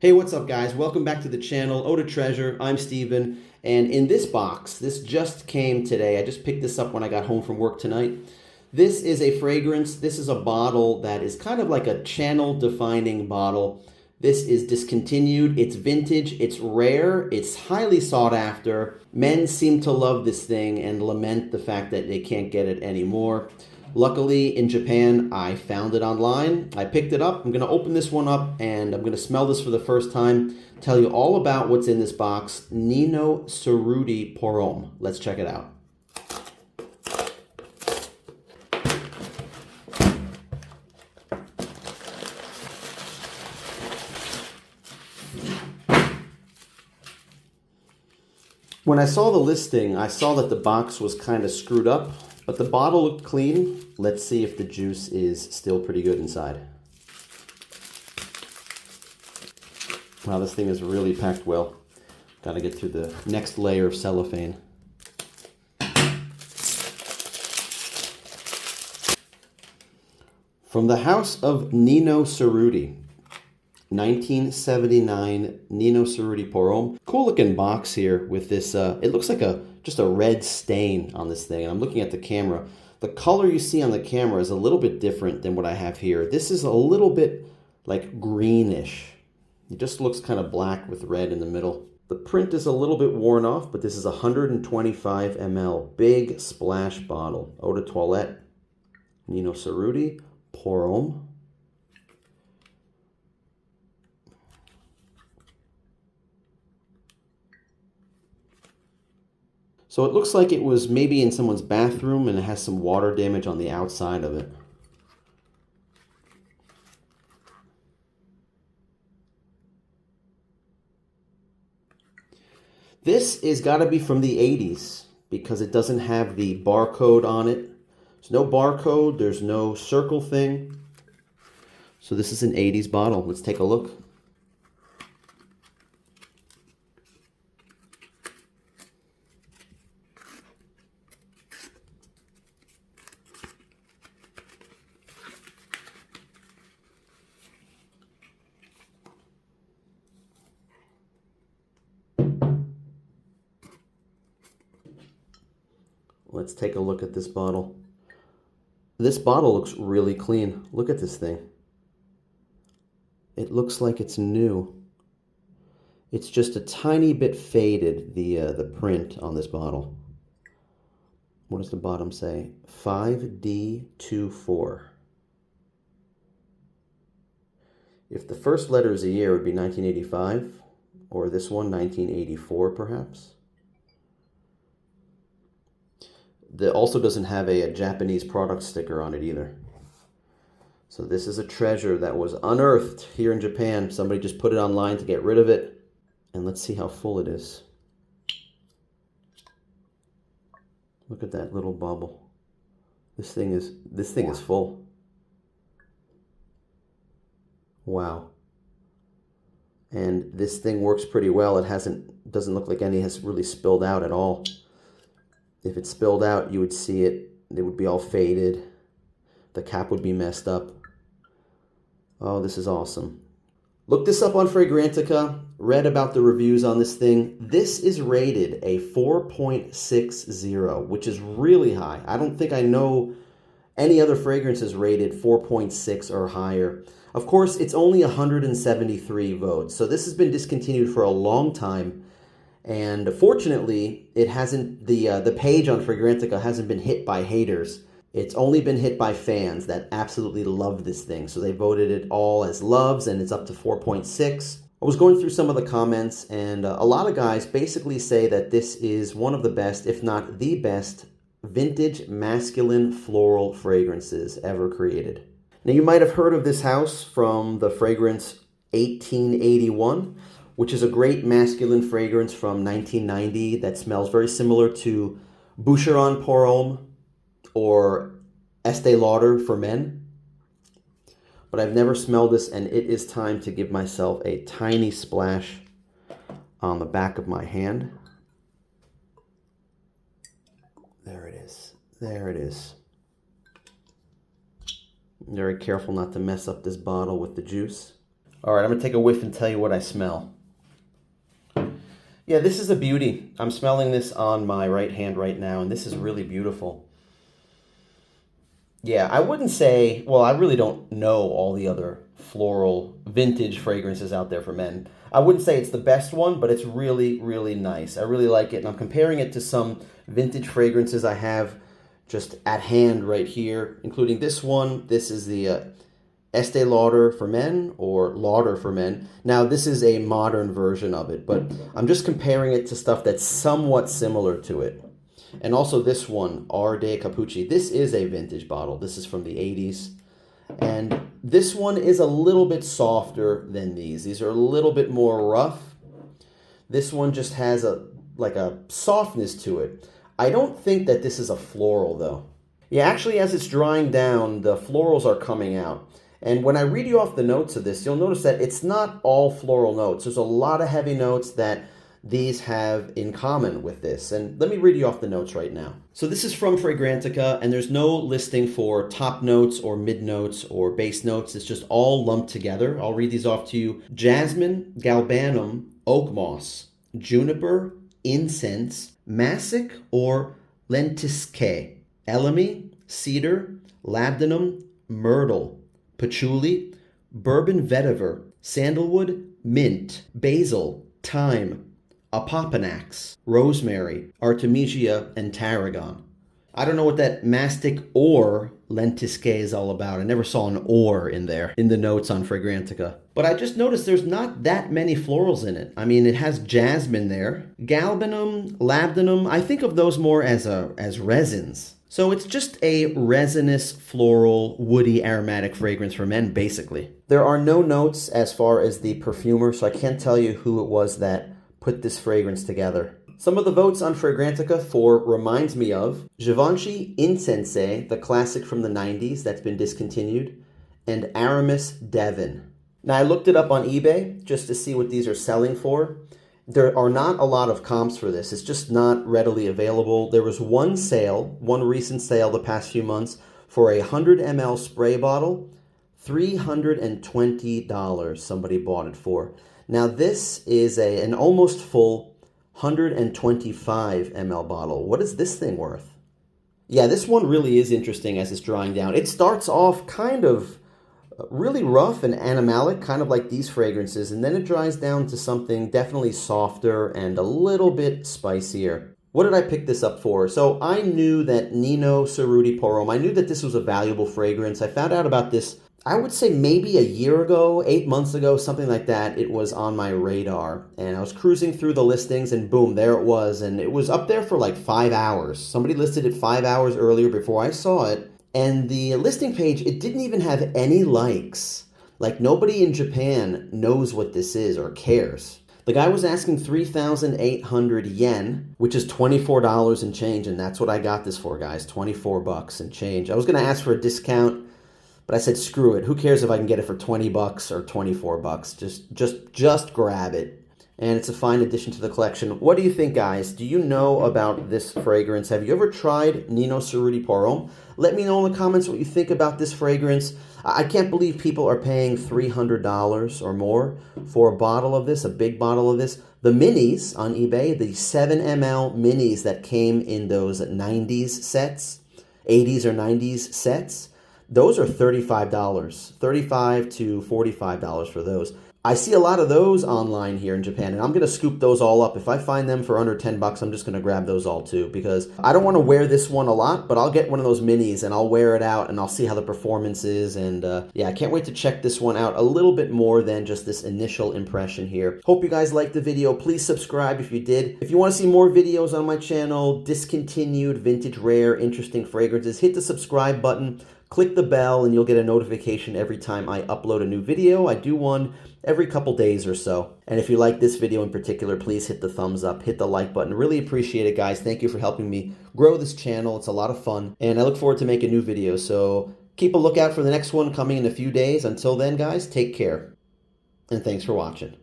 Hey, what's up guys? Welcome back to the channel, Eau de Treasure. I'm Steven, and in this box, this just came today. I just picked this up when I got home from work tonight. This is a fragrance. This is a bottle that is kind of like a channel-defining bottle. This is discontinued, it's vintage, it's rare, it's highly sought after. Men seem to love this thing and lament the fact that they can't get it anymore. Luckily, in Japan, I found it online. I picked it up. I'm going to open this one up, and I'm going to smell this for the first time, tell you all about what's in this box. Nino Cerruti pour Homme. Let's check it out. When I saw the listing, I saw that the box was kind of screwed up, but the bottle looked clean. Let's see if the juice is still pretty good inside. Wow, this thing is really packed well. Got to get through the next layer of cellophane. From the house of Nino Cerruti. 1979 Nino Cerruti pour Homme. Cool looking box here with this, it looks like just a red stain on this thing. And I'm looking at the camera. The color you see on the camera is a little bit different than what I have here. This is a little bit like greenish. It just looks kind of black with red in the middle. The print is a little bit worn off, but this is 125 ml. Big splash bottle. Eau de toilette. Nino Cerruti pour Homme. So it looks like it was maybe in someone's bathroom and it has some water damage on the outside of it. This is got to be from the 80s because it doesn't have the barcode on it. There's no barcode, there's no circle thing. So this is an 80s bottle. Let's take a look. Let's take a look at this bottle. This bottle looks really clean. Look at this thing. It looks like it's new. It's just a tiny bit faded, the print on this bottle. What does the bottom say? 5D24. If the first letter is a year, it would be 1985, or this one, 1984 perhaps. It also doesn't have a Japanese product sticker on it either. So this is a treasure that was unearthed here in Japan. Somebody just put it online to get rid of it. And let's see how full it is. Look at that little bubble. This thing is full. Wow. And this thing works pretty well. It doesn't look like any has really spilled out at all. If it spilled out, you would see it. It would be all faded. The cap would be messed up. Oh, this is awesome. Look this up on Fragrantica. Read about the reviews on this thing. This is rated a 4.60, which is really high. I don't think I know any other fragrances rated 4.6 or higher. Of course, it's only 173 votes. So this has been discontinued for a long time. And fortunately, it hasn't, the page on Fragrantica hasn't been hit by haters. It's only been hit by fans that absolutely love this thing. So they voted it all as loves, and it's up to 4.6. I was going through some of the comments, and a lot of guys basically say that this is one of the best, if not the best, vintage masculine floral fragrances ever created. Now, you might have heard of this house from the fragrance 1881. Which is a great masculine fragrance from 1990 that smells very similar to Boucheron pour Homme or Estee Lauder for men. But I've never smelled this, and it is time to give myself a tiny splash on the back of my hand. There it is. There it is. I'm very careful not to mess up this bottle with the juice. All right, I'm going to take a whiff and tell you what I smell. Yeah, this is a beauty. I'm smelling this on my right hand right now, and this is really beautiful. Yeah, I wouldn't say, well, I really don't know all the other floral vintage fragrances out there for men. I wouldn't say it's the best one, but it's really, really nice. I really like it, and I'm comparing it to some vintage fragrances I have just at hand right here, including this one. This is the Estee Lauder for men, or Lauder for men. Now, this is a modern version of it, but I'm just comparing it to stuff that's somewhat similar to it. And also this one, Art de Capucci. This is a vintage bottle. This is from the 80s. And this one is a little bit softer than these. These are a little bit more rough. This one just has like a softness to it. I don't think that this is a floral, though. Yeah, actually, as it's drying down, the florals are coming out. And when I read you off the notes of this, you'll notice that it's not all floral notes. There's a lot of heavy notes that these have in common with this. And let me read you off the notes right now. So this is from Fragrantica, and there's no listing for top notes or mid notes or base notes. It's just all lumped together. I'll read these off to you. Jasmine, galbanum, oak moss, juniper, incense, masic or lentisque, elemi, cedar, labdanum, myrtle, patchouli, bourbon vetiver, sandalwood, mint, basil, thyme, apopanax, rosemary, artemisia, and tarragon. I don't know what that mastic or lentisque is all about. I never saw an or in there in the notes on Fragrantica. But I just noticed there's not that many florals in it. I mean, it has jasmine there. Galbanum, labdanum, I think of those more as resins. So it's just a resinous, floral, woody, aromatic fragrance for men, basically. There are no notes as far as the perfumer, so I can't tell you who it was that put this fragrance together. Some of the votes on Fragrantica for reminds me of Givenchy Incense, the classic from the 90s that's been discontinued, and Aramis Devon. Now, I looked it up on eBay just to see what these are selling for. There are not a lot of comps for this. It's just not readily available. There was one recent sale the past few months for a 100 ml spray bottle, $320 somebody bought it for. Now this is an almost full 125 ml bottle. What is this thing worth? Yeah, this one really is interesting as it's drying down. It starts off kind of really rough and animalic, kind of like these fragrances, and then it dries down to something definitely softer and a little bit spicier. What did I pick this up for? So I knew that Nino Cerruti pour Homme, I knew that this was a valuable fragrance. I found out about this, I would say maybe a year ago, 8 months ago, something like that. It was on my radar, and I was cruising through the listings, and boom, there it was, and it was up there for like 5 hours. Somebody listed it 5 hours earlier before I saw it. And the listing page, it didn't even have any likes. Like, nobody in Japan knows what this is or cares. The guy was asking 3,800 yen, which is $24 and change, and that's what I got this for, guys. 24 bucks and change. I was going to ask for a discount, but I said, screw it. Who cares if I can get it for 20 bucks or 24 bucks? Just grab it. And it's a fine addition to the collection. What do you think, guys? Do you know about this fragrance? Have you ever tried Nino Cerruti pour Homme? Let me know in the comments what you think about this fragrance. I can't believe people are paying $300 or more for a bottle of this, a big bottle of this. The minis on eBay, the 7 ml minis that came in those 90s sets, 80s or 90s sets, those are $35, $35 to $45 for those. I see a lot of those online here in Japan, and I'm going to scoop those all up. If I find them for under 10 bucks, I'm just going to grab those all too, because I don't want to wear this one a lot, but I'll get one of those minis and I'll wear it out and I'll see how the performance is. And yeah, I can't wait to check this one out a little bit more than just this initial impression here. Hope you guys liked the video. Please subscribe if you did. If you want to see more videos on my channel, discontinued, vintage, rare, interesting fragrances, hit the subscribe button. Click the bell and you'll get a notification every time I upload a new video. I do one every couple days or so. And if you like this video in particular, please hit the thumbs up, hit the like button. Really appreciate it, guys. Thank you for helping me grow this channel. It's a lot of fun. And I look forward to making new videos. So keep a lookout for the next one coming in a few days. Until then, guys, take care. And thanks for watching.